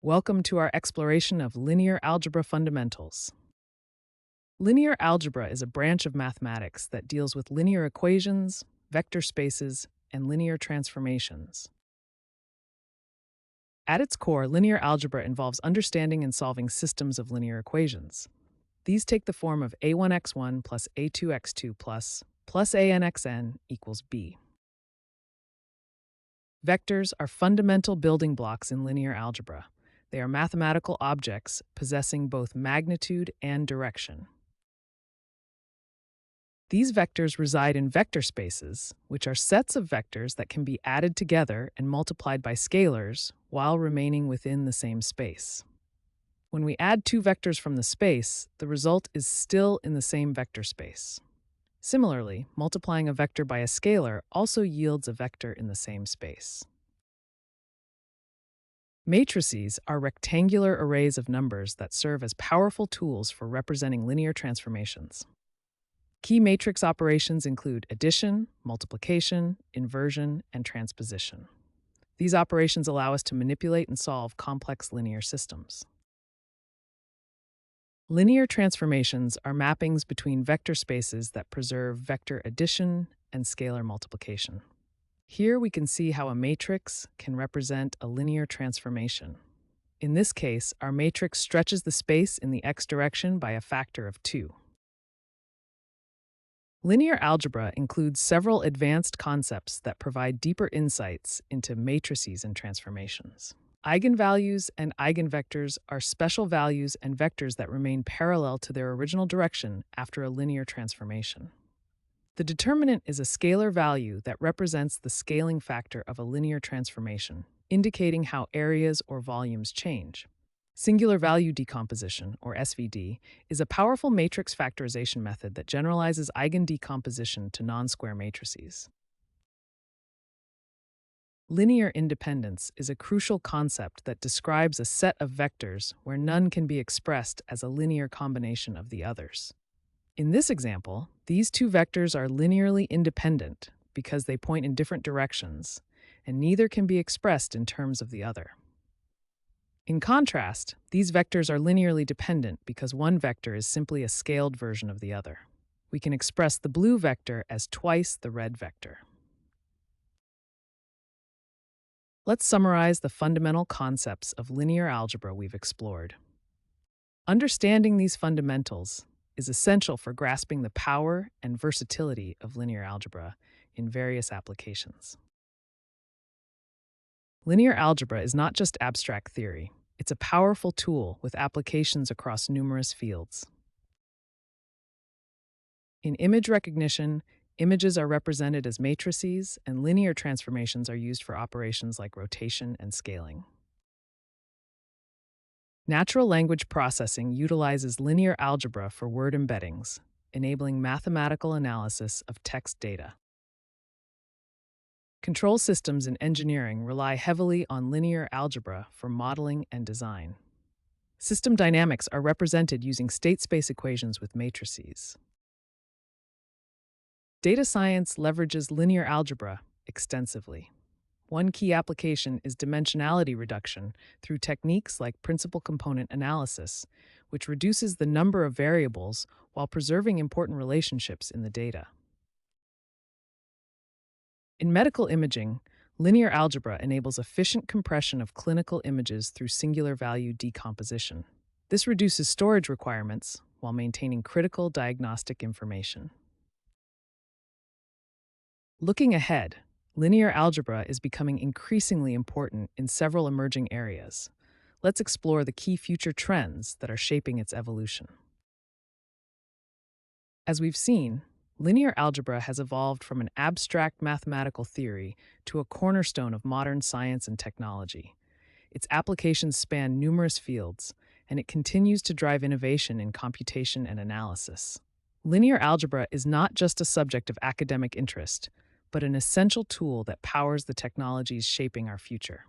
Welcome to our exploration of linear algebra fundamentals. Linear algebra is a branch of mathematics that deals with linear equations, vector spaces, and linear transformations. At its core, linear algebra involves understanding and solving systems of linear equations. These take the form of a1x1 plus a2x2 plus anxn equals b. Vectors are fundamental building blocks in linear algebra. They are mathematical objects possessing both magnitude and direction. These vectors reside in vector spaces, which are sets of vectors that can be added together and multiplied by scalars while remaining within the same space. When we add two vectors from the space, the result is still in the same vector space. Similarly, multiplying a vector by a scalar also yields a vector in the same space. Matrices are rectangular arrays of numbers that serve as powerful tools for representing linear transformations. Key matrix operations include addition, multiplication, inversion, and transposition. These operations allow us to manipulate and solve complex linear systems. Linear transformations are mappings between vector spaces that preserve vector addition and scalar multiplication. Here we can see how a matrix can represent a linear transformation. In this case, our matrix stretches the space in the x direction by a factor of 2. Linear algebra includes several advanced concepts that provide deeper insights into matrices and transformations. Eigenvalues and eigenvectors are special values and vectors that remain parallel to their original direction after a linear transformation. The determinant is a scalar value that represents the scaling factor of a linear transformation, indicating how areas or volumes change. Singular value decomposition, or SVD, is a powerful matrix factorization method that generalizes eigendecomposition to non-square matrices. Linear independence is a crucial concept that describes a set of vectors where none can be expressed as a linear combination of the others. In this example, these two vectors are linearly independent because they point in different directions, and neither can be expressed in terms of the other. In contrast, these vectors are linearly dependent because one vector is simply a scaled version of the other. We can express the blue vector as twice the red vector. Let's summarize the fundamental concepts of linear algebra we've explored. Understanding these fundamentals is essential for grasping the power and versatility of linear algebra in various applications. Linear algebra is not just abstract theory, it's a powerful tool with applications across numerous fields. In image recognition, images are represented as matrices, and linear transformations are used for operations like rotation and scaling. Natural language processing utilizes linear algebra for word embeddings, enabling mathematical analysis of text data. Control systems in engineering rely heavily on linear algebra for modeling and design. System dynamics are represented using state space equations with matrices. Data science leverages linear algebra extensively. One key application is dimensionality reduction through techniques like principal component analysis, which reduces the number of variables while preserving important relationships in the data. In medical imaging, linear algebra enables efficient compression of clinical images through singular value decomposition. This reduces storage requirements while maintaining critical diagnostic information. Looking ahead, linear algebra is becoming increasingly important in several emerging areas. Let's explore the key future trends that are shaping its evolution. As we've seen, linear algebra has evolved from an abstract mathematical theory to a cornerstone of modern science and technology. Its applications span numerous fields, and it continues to drive innovation in computation and analysis. Linear algebra is not just a subject of academic interest, but an essential tool that powers the technologies shaping our future.